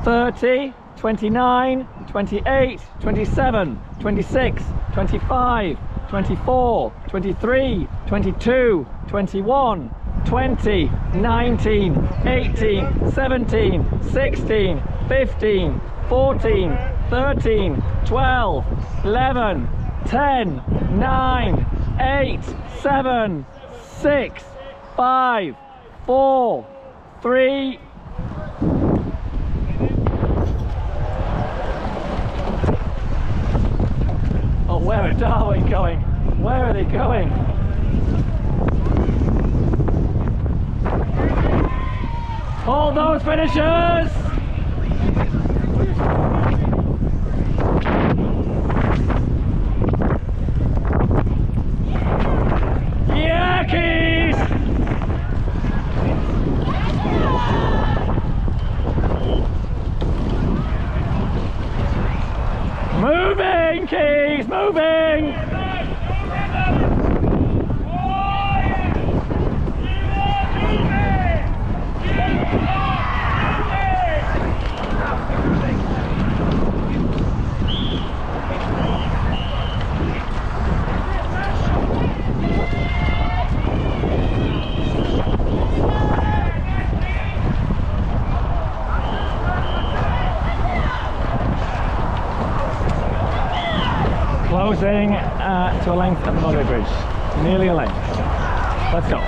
30, 29, 28, 27, 26, 25, 24, 23, 22, 21, 20, 19, 18, 17, 16, 15, 14, 13, 12, 11, 10, 9, 8, 7, 6, 5, 4, 3. Oh, where are Darwin going? Where are they going? Hold those finishers! Yeah, Keys! Moving, Keys, moving! Closing to a length at the motorway bridge. Nearly a length. Let's go.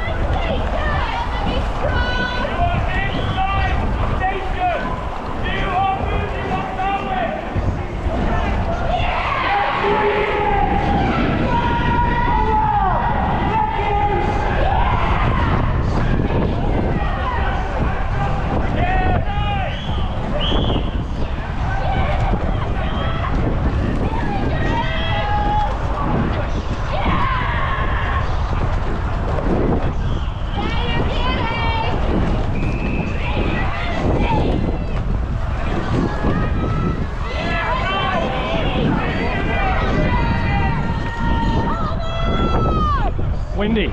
Windy.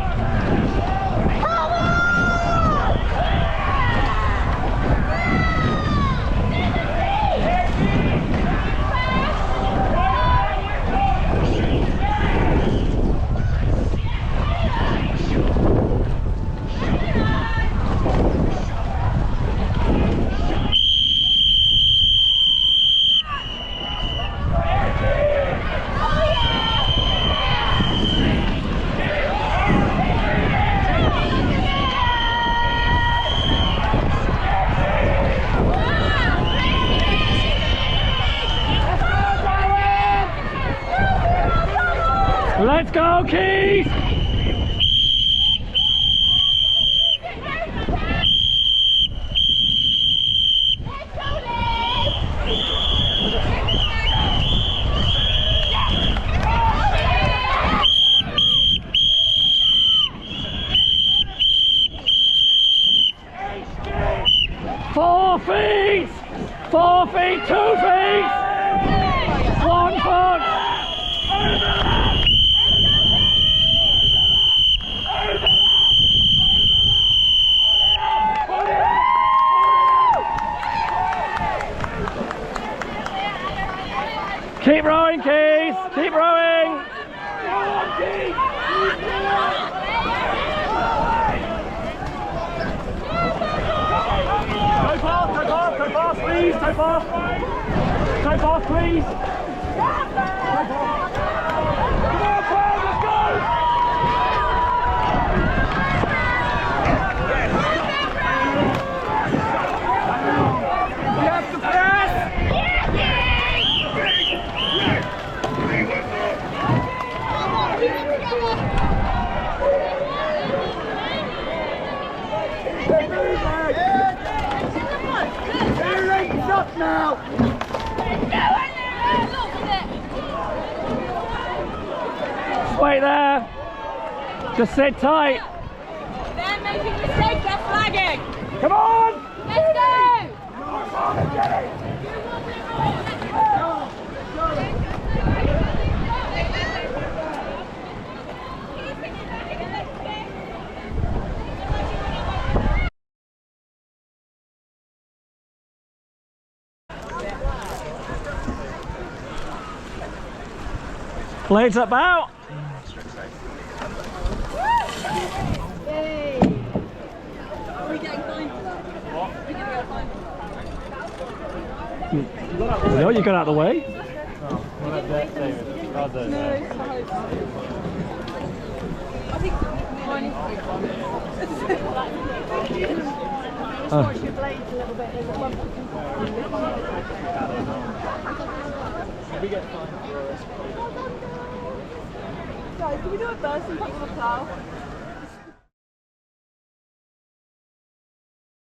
Let's go, Keith! Four feet! 4 feet, 2 feet! 1 foot! Keep rowing, Keith! Keep rowing! Go fast, please! Go fast! Go fast, please! Go fast! Now! Just wait there. Just sit tight. They're making mistakes, they're flagging. Come on! Let's go! Blades up out. Yay! Are we getting fined? What? Are we getting fined? No, you got out of the way. No, it's I think mine Oh. your blades a little bit. There's one Guys, can we do a burst and put on the plough?